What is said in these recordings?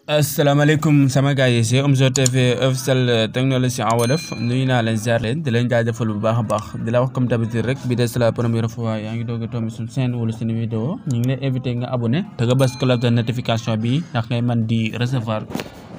asalaamaaleykum sama gars yi c'est Omzo TV officiel technologie en wolof nuyu naa leen ziar leen di leen jaajëfal bu baax a baax di la wax comme d'habitude rek bi c'est la première fois yaa ngi doog a tombé suñu chaîne wala suñu vidéo ñu ngi lay invité nga abonné te nga bës cloche de notification bi ndax ngay mën di recevoir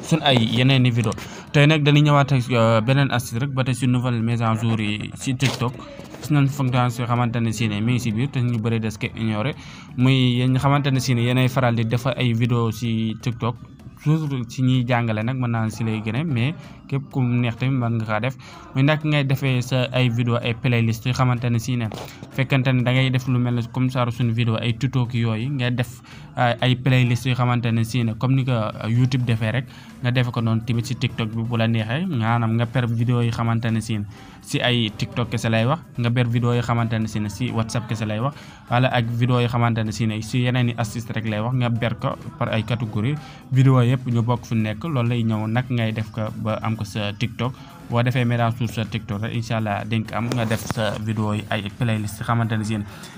suñ ay yeneen i vidéo tey nag dañuy ñëwaat ak beneen astuce rek ba tey si nouvelle mise en jour yi si TikTok gis nañ fonction yoo xamante ne si ne mi ngi si biir te ñu bëri des ko ignoré muy yéen nga xamante ne si ne yéenay faral di def ay vidéo si TikTok toujours ci ñuy jàngale nag mën naa si lay gën a mais képp ku neex tamit mën nga kaa def muy nag ngay defee sa ay vidéo ay playlist yoo xamante ne si ne fekkante ne da ngay def lu mel ne comme ça suñu vidéo ay tuto ki yooyu ngay def ay playlist yoo xamante ne si ne comme ni ko YouTube defee rek nga defe ko noonu tamit si TikTok bi bu la neexee maanaam nga per vidéo yi xamante ne si ay TikTok kese lay wax nga ber vidéo yi xamante ne si WhatsApp kese lay wax wala ak vidéo yi xamante ne si yeneen i astuce rek lay wax nga ber ko par ay catégorie vidéo yëpp ñu bokk fu nekk loolu lay ñëw nag ngay def ko ba am ko sa TikTok boo defee mélange sur sa TikTok rek incha allah dinga am nga def sa vidéo yi ay playlist xamante ne si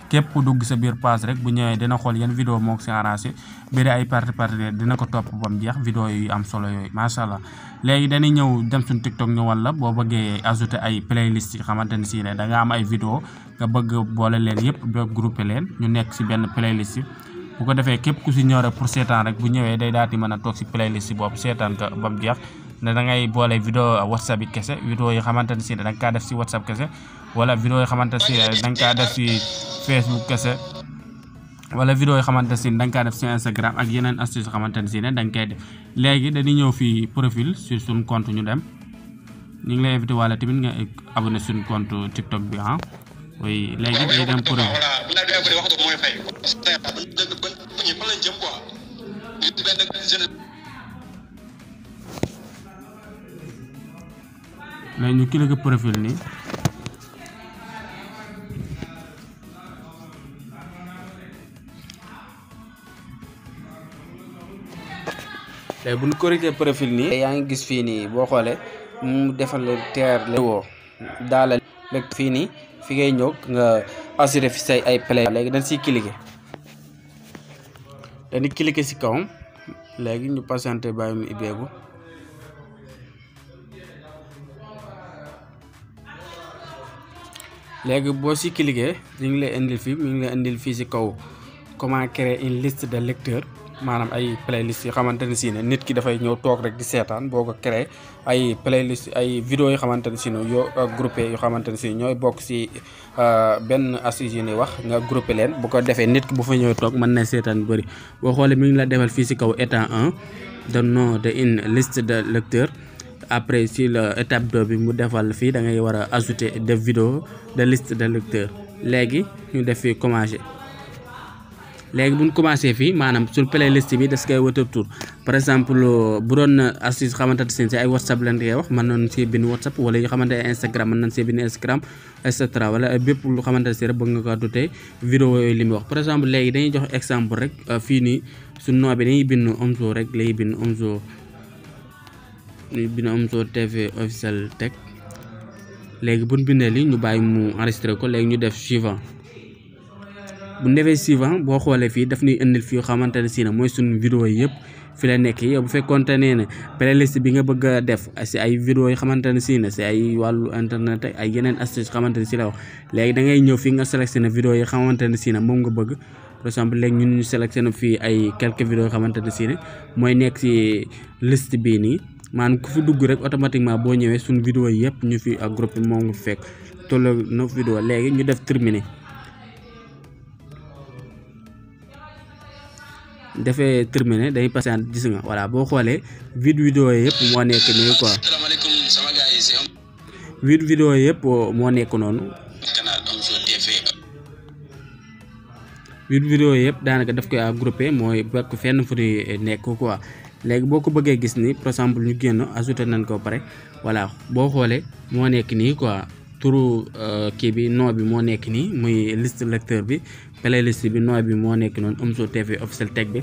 képp ku dugg sa biir page rek bu ñëwee dina xool yan vidéo moo ko si arrangé bëri ay partenaire dina ko topp ba mu jeex vidéo yu am solo yooyu macha allah. léegi dañuy ñëw dem suñu TikTok ñu wala boo bëggee ajouté ay playlist yi xamante ne si da nga am ay vidéo nga bëgg boole leen yëpp ba groupé leen ñu nekk si benn playlist yi bu ko defee képp ku si ñëw rek pour seetaan rek bu ñëwee day daal di mën a toog si playlist boobu seetaan ko ba mu jeex ne da ngay boole vidéo WhatsApp yi kese vidéo yi xamante ne si da nga kaa def si WhatsApp kese wala vidéo yi xamante ne si da nga kaa def si Facebook kese wala vidéo yi xamante ne si da nga kaa def si Instagram ak yeneen astuce yi xamante ne si ne da nga koy def léegi dañuy ñëw fii profil sur suñu compte ñu dem ñu ngi lay invité wala tamit nga abonné suñu compte TikTok bi oui léegi dañuy dem profil léegi ñu cliquer profil nii léegi bu ñu corriger profil nii yaa ngi gis fii nii boo xoolee mu defal la teer la woo daala léegi fii nii fi ngay ñëw nga assuré fi say ay play léegi dañ siy cliquer dañuy cliquer si kawam léegi ñu patienté bàyyi mu ibbeeku léegi boo si cliquer ñu ngi lay indil fii mi ngi lay indil fii si kaw comment créer une liste de lecteurs maanaam ay playlist yi xamante ne si ne nit ki dafay ñëw toog rek di seetaan boo ko créé ay playlist ay vidéo yi xamante ne si ne yoo groupé yu xamante ne si ñooy bokk si benn astuce yi ni wax nga groupé leen bu ko defee nit ki bu fa ñëw toog mën na seetaan bëri boo xoolee mi ngi la defal fii si kaw état 1 de nom de une liste de lecteurs après si la étape 2 bi mu defal fii da ngay war a ajouter des vidéos de liste de lecteurs léegi ñu def fii commencer léegi bu ñu commencé fii maanaam sur playlist bi das koy wëtal tur par exemple bu doon astuce xamante ne si ay WhatsApp lañ koy wax mën nañ see bind WhatsApp wala yoo xamante ne Instagram mën nañ see bind Instagram et cetera wala bépp lu xamante ne si rek bëgg nga ko dutee vidéo yooyu li muy wax par exemple léegi dañuy jox exemple rek fii nii su noo bi dañuy bind Omzo rek lay bind Omzo ñu bind Omzo TV officiel tech léegi bu ñu bindee li ñu bàyyi mu enregistré ko léegi ñu def suivant bu defee suivant boo xoolee fii daf ñuy indil fii xamante ne si ne mooy suñu vidéo yi yëpp fi la nekk yow bu fekkoonte ne playlist bi nga bëgg a def si ay vidéo yi xamante ne si ne si ay wàllu internet ay yeneen astuce xamante ne si la wax léegi da ngay ñëw fii nga sélectionné vidéo yi xamante ne si ne moom nga bëgg par exemple léegi ñun ñu sélectionné fii ay quelques vidéos yi xamante ne si ne mooy nekk si liste bii nii maanaam ku fi dugg rek automatiquement boo ñëwee suñu vidéo yi yëpp ñu fi ak groupe moom nga fekk tolloo 9 vidéo léegi ñu def terminé defee terminé day passé gis nga voilà boo xoolee vidéo yëpp moo nekk nii quoi vidéo yëpp moo nekk noonu vidéo yëpp daanaka daf koy groupé mooy bokk fenn fu di nekk quoi léegi boo ko bëggee gis ni par exemple ñu génn ajouté nañ ko pare voilà boo xoolee moo nekk nii quoi turu kii bi nom bi moo nekk nii muy liste lecteur bi playlist bi nom bi moo nekk noonu Omzo TV officiel tech bi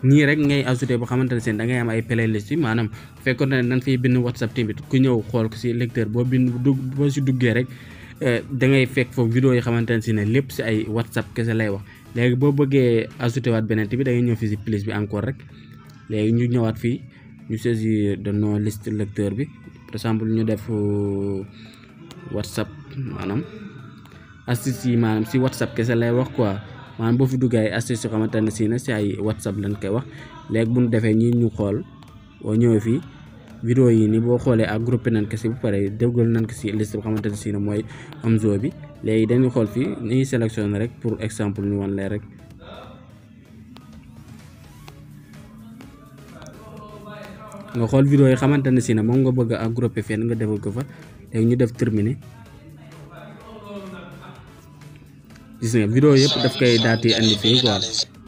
nii rek ngay ajouté boo xamante ne seen da ngay am ay playlist yi maanaam fekkoon ne dañ fiy bind WhatsApp tamit ku ñëw xool ko si lecteur boo bind boo si duggee rek da ngay fekk foofu vidéo yi xamante ne si ne lépp si ay WhatsApp kese lay wax léegi boo bëggee ajouté waat beneen bi da ngay ñëw fii si plus bi encore rek léegi ñu ñëwaat fii ñu saisir de nom liste lecteur bi par exemple ñu def WhatsApp maanaam astuce yi maanaam si WhatsApp kese lay wax quoi maanaam boo fi duggee ay astuce yoo xamante ne si na si ay WhatsApp lañ koy wax léegi bu ñu defee ñi ñu xool boo ñëwee fii vidéo yi ni boo xoolee ak groupé nañ ko si bu pare déggal nañ ko si liste boo xamante ne si na mooy Omzo bi léegi dañuy xool fii ni sélectionné rek pour exemple ñu wan leen rek nga xool vidéo yi xamante ne si na moom nga bëgg a groupé fenn nga defal ko fa léegi ñu def terminé gis nga vidéo yëpp daf koy daati andi fii quoi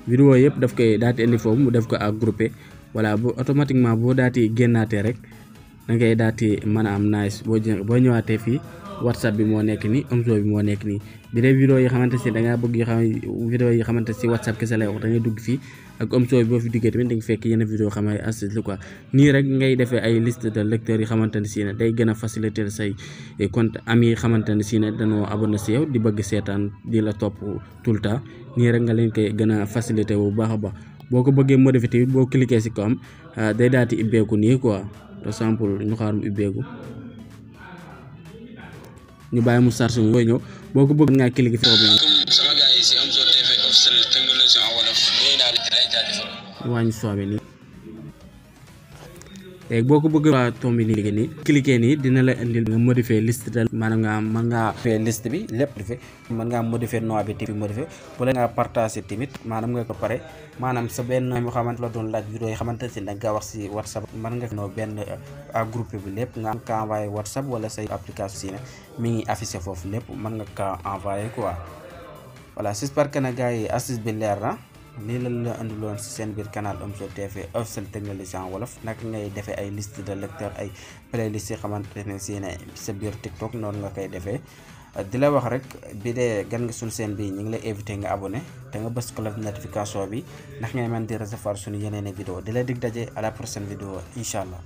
vidéo yëpp daf koy daati andi foofu mu def ko ak groupé voilà bu automatiquement boo daati génnaatee rek da ngay daati mën a am nice boo ñëwaatee fii WhatsApp bi moo nekk nii Omzo bi moo nekk nii bi dee vidéo yi xamante si da ngaa bëgg vidéo yi xamante si WhatsApp kese lay wax da ngay dugg fii ak Omzo bi boo fi duggee tamit da nga fekk yenn vidéo xam ne astuce la quoi nii rek ngay defee ay liste de lecteurs yi xamante ne si ne day gën a faciliter say compte ami yi xamante ne si ne dañoo abonné si yow di bëgg seetaan di la topp tout le temps nii rek nga leen koy gën a faciliter bu baax a baax boo ko bëggee modifier tamit boo cliquer si ko am day daal di ubbeeku nii quoi par exemple ñu xaar mu ubbeeku ñu bàyyi mu chargé mu ñëw boo ko bëgg ngaa cliquer fi sama gars yi si Omzo TV officiel technologie en wolof wàññi soobee nii léegi boo ko bëgg waa tombi nii léegi nii cliquer nii dina la indil nga modifier liste de maanaam nga mën ngaa fee liste bi lépp defee mën ngaa modifier nom bi tamit modifier bu la ngaa partager tamit maanaam nga ko pare maanaam sa benn moo xamante la doon laaj vidéo yi xamante ne si da nga wax si WhatsApp mën nga noo benn à groupe bi lépp nga am ka envoyé WhatsApp wala say application si ne mi ngi affiché foofu lépp mën nga ka envoyé quoi voilà j'espère que na gars yi astuce bi leer na lii la andiloon si seen biir canal Omzo TV officiel technologie en wolof naka ngay defee ay liste de lecteur ay playlist yi xamante ne si ne sa biir TikTok noonu nga koy defee di la wax rek bi dee gan nga suñu seen bi ñu ngi lay invité nga abonné te nga bës cloche notification bi ndax ngay mën di recevoir suñu yeneen vidéo di la dig daje à la prochaine vidéo incha allah.